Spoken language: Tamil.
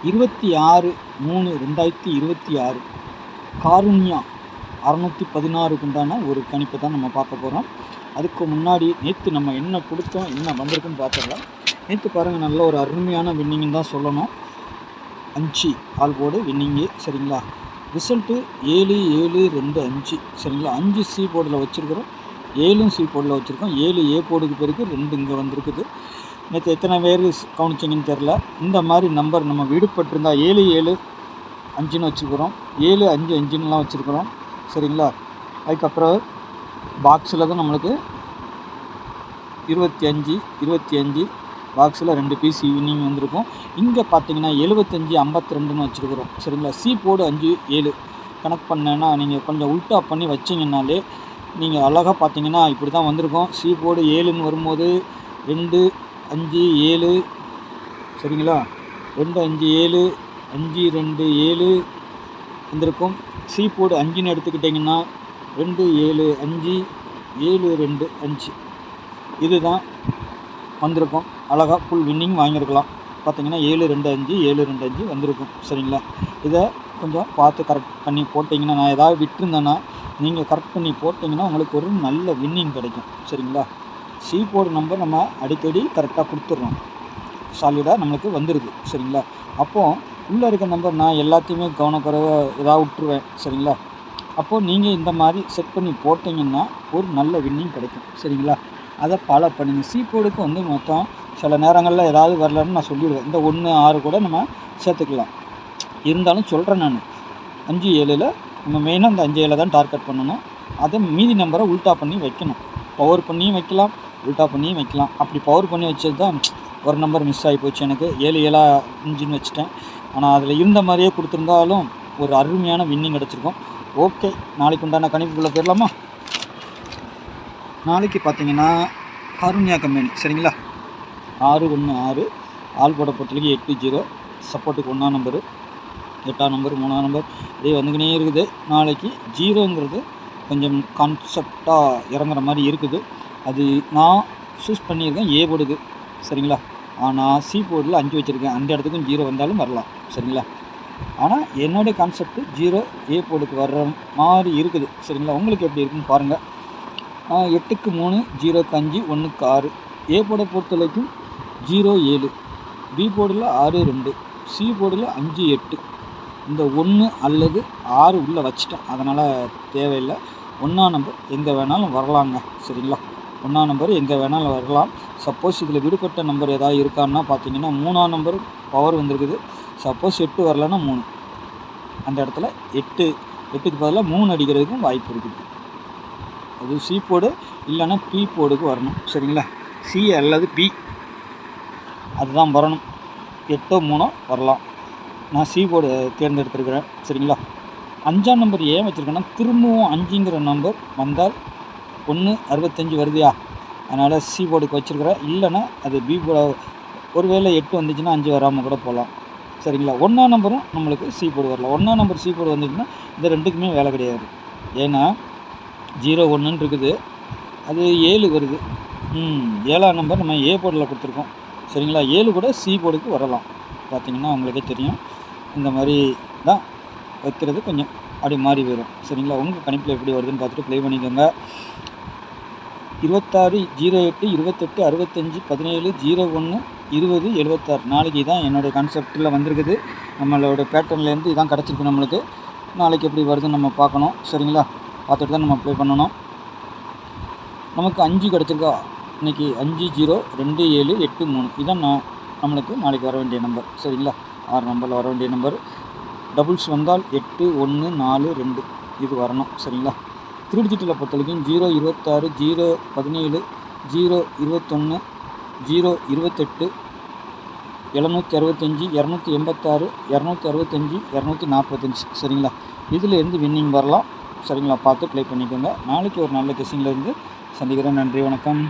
26/3/2026 காருண்யா 616க்கு உண்டான ஒரு கணிப்பை தான் நம்ம பார்க்க போகிறோம். அதுக்கு முன்னாடி நேற்று நம்ம என்ன கொடுத்தோம், என்ன வந்திருக்குன்னு பார்த்துடலாம். நேற்று பாருங்கள், நல்ல ஒரு அருமையான வின்னிங்னு தான் சொல்லணும். 5 ஆல் போர்டு வின்னிங்கு, சரிங்களா. ரிசல்ட்டு 7-7-2-5, சரிங்களா. 5 சி போர்டில் வச்சுருக்கிறோம், 7 சி போர்டில் வச்சுருக்கோம். 7 ஏ போர்டுக்கு பிறகு 2 இங்கே வந்திருக்குது. நேற்று எத்தனை பேர் கவனிச்சிங்கன்னு தெரில. இந்த மாதிரி நம்பர் நம்ம விடுபட்டிருந்தால் 7-7-5ன்னு வச்சுருக்குறோம், 7-5-5ன்னுலாம் வச்சுருக்குறோம், சரிங்களா. அதுக்கப்புறம் பாக்ஸில் தான் நம்மளுக்கு 25 பாக்ஸில் 2 பீஸ் வின்னிங் வந்திருக்கும். இங்கே பார்த்தீங்கன்னா 75-52ன்னு வச்சுருக்குறோம், சரிங்களா. சி போர்டு 5-7 கணக்கு பண்ணேன்னா நீங்கள் கொஞ்சம் உல்ட்டா பண்ணி வச்சிங்கன்னாலே நீங்கள் அழகாக பார்த்தீங்கன்னா இப்படி தான் வந்திருக்கும். சி போர்டு 7ன்னு வரும்போது 2-5-7, சரிங்களா. 2-5-7, 5-2-7 வந்திருக்கும். சி போர்டு 5ன்னு எடுத்துக்கிட்டிங்கன்னா 2-7-5, 7-2-5 இதுதான் வந்திருக்கும். அழகாக ஃபுல் வின்னிங் வாங்கியிருக்கலாம். பார்த்தீங்கன்னா 7-2-5, 7-2-5 வந்திருக்கும், சரிங்களா. இதை கொஞ்சம் பார்த்து கரெக்ட் பண்ணி போட்டிங்கன்னா, நான் ஏதாவது விட்டுருந்தேன்னா நீங்கள் கரெக்ட் பண்ணி போட்டிங்கன்னா உங்களுக்கு ஒரு நல்ல வின்னிங் கிடைக்கும், சரிங்களா. சி போர்டு நம்பர் நம்ம அடிக்கடி கரெக்டாக கொடுத்துட்றோம், சாலிடாக நம்மளுக்கு வந்துடுது, சரிங்களா. அப்போது உள்ளே இருக்க நம்பர் நான் எல்லாத்தையுமே கவனக்குறைவாக ஏதாவது விட்டுருவேன், சரிங்களா. அப்போது நீங்கள் இந்த மாதிரி செட் பண்ணி போட்டிங்கன்னா ஒரு நல்ல வின்னிங் கிடைக்கும், சரிங்களா. அதை ஃபாலோ பண்ணுங்கள். சி போர்டுக்கு வந்து மொத்தம் சில நேரங்களில் ஏதாவது வரலன்னு நான் சொல்லிடுவேன். இந்த 1-6 கூட நம்ம சேர்த்துக்கலாம். இருந்தாலும் சொல்கிறேன் நான், 5-7ல் நம்ம மெயினாக இந்த 5-7 தான் டார்கெட் பண்ணணும். அதை மீதி நம்பரை உல்ட்டா பண்ணி வைக்கணும். பவர் பண்ணியும் வைக்கலாம், உல்ட்டா பண்ணியும் வைக்கலாம். அப்படி பவர் பண்ணி வச்சது தான் ஒரு நம்பர் மிஸ் ஆகி போச்சு எனக்கு. 7-7-5ன்னு வச்சுட்டேன். ஆனால் அதில் இருந்த மாதிரியே கொடுத்துருந்தாலும் ஒரு அருமையான வின்னிங் கிடச்சிருக்கும். ஓகே, நாளைக்கு உண்டான கணிப்புக்குள்ளே போயிடலாமா. நாளைக்கு பார்த்தீங்கன்னா காருண்யா கம்பெனி, சரிங்களா. 6-1-6 ஆல் போட பொறுத்தவரைக்கும் 8-0, சப்போர்ட்டுக்கு 1ஆம் நம்பரு, 8ஆம் நம்பர், 3ஆம் நம்பர் இதே வந்துக்கினே இருக்குது. நாளைக்கு 0ங்கிறது கொஞ்சம் கான்செப்டாக இறங்குற மாதிரி இருக்குது. அது நான் சூஸ் பண்ணியிருக்கேன் ஏ போர்டுக்கு, சரிங்களா. ஆனால் சி போர்டில் 5 வச்சுருக்கேன். அந்த இடத்துக்கும் 0 வந்தாலும் வரலாம், சரிங்களா. ஆனால் என்னுடைய கான்செப்ட்டு 0 ஏ போர்டுக்கு வர்ற மாதிரி இருக்குது, சரிங்களா. உங்களுக்கு எப்படி இருக்குன்னு பாருங்கள். 8க்கு 3, 0க்கு 5, 1க்கு 6 ஏ போர்டை பொறுத்த வரைக்கும் 0-7, பி போர்டில் 6-2, சி போர்டில் 5-8. இந்த 1 அல்லது 6 உள்ளே வச்சுட்டேன், அதனால் தேவையில்லை. 1ஆம் நம்பர் எங்கே வேணாலும் வரலாங்க, சரிங்களா. 1ஆம் நம்பர் எங்கே வேணாலும் வரலாம். சப்போஸ் இதில் விடுபட்ட நம்பர் ஏதாவது இருக்கான்னா பார்த்தீங்கன்னா 3ஆம் நம்பர் பவர் வந்திருக்குது. சப்போஸ் 8 வரலன்னா 3, அந்த இடத்துல 8க்கு பதிலாக 3 அடிக்கிறதுக்கும் வாய்ப்பு இருக்குது. அது சி போர்டு இல்லைன்னா பி போர்டுக்கு வரணும், சரிங்களா. சி அல்லது பி அதுதான் வரணும். 8-3 வரலாம். நான் சி போர்டு தேர்ந்தெடுத்துருக்கிறேன், சரிங்களா. 5ஆம் நம்பர் ஏன் வச்சுருக்கேன்னா திரும்பவும் 5ங்கிற நம்பர் வந்தால் 1-65 வருதியா, அதனால் சி போர்டுக்கு வச்சுருக்கிறேன். இல்லைன்னா அது பி போர்டு, ஒருவேளை 8 வந்துச்சுன்னா 5 வராமல் கூட போகலாம், சரிங்களா. 1ஆம் நம்பரும் நம்மளுக்கு சி போர்டு வரலாம். 1ஆம் நம்பர் சி போர்டு வந்துச்சுன்னா இந்த 2க்குமே வேலை கிடையாது. ஏன்னா 0-1ன்னு இருக்குது, அது 7 வருது. 7ஆம் நம்பர் நம்ம ஏ போர்டில் கொடுத்துருக்கோம், சரிங்களா. 7 கூட சி போர்டுக்கு வரலாம். பார்த்திங்கன்னா உங்களுக்கே தெரியும். இந்த மாதிரி தான் வைக்கிறது, கொஞ்சம் அப்படி மாறி வரும், சரிங்களா. உங்கள் கணிப்பில் எப்படி வருதுன்னு பார்த்துட்டு ப்ளே பண்ணிக்கோங்க. 26-08, 28, 65, 17, 01, 20, 76 நாளைக்கு தான் என்னுடைய கான்செப்டில் வந்திருக்குது. நம்மளோட பேட்டர்ன்லேருந்து இதான் கிடச்சிருக்கு நம்மளுக்கு. நாளைக்கு எப்படி வருதுன்னு நம்ம பார்க்கணும், சரிங்களா. பார்த்துட்டு தான் நம்ம ப்ளே பண்ணணும். நமக்கு 5 கிடச்சிருக்கா இன்றைக்கி. 5-0-2-7-8-3 இதான் நம்மளுக்கு நாளைக்கு வர வேண்டிய நம்பர், சரிங்களா. 6 நம்பரில் வர வேண்டிய நம்பர். டபுள்ஸ் வந்தால் 8-1-4-2 இது வரணும், சரிங்களா. 3 டிஜிட்டில் பொறுத்த வரைக்கும் 0-26, 0-17, 0-21, 0-28, 765, 286, 265, 245, சரிங்களா. இதில் இருந்து வின்னிங் வரலாம், சரிங்களா. பார்த்து ப்ளே பண்ணிக்கோங்க. நாளைக்கு ஒரு நல்ல கெஸ்ஸிங்கில் இருந்து சந்திக்கிறேன். நன்றி, வணக்கம்.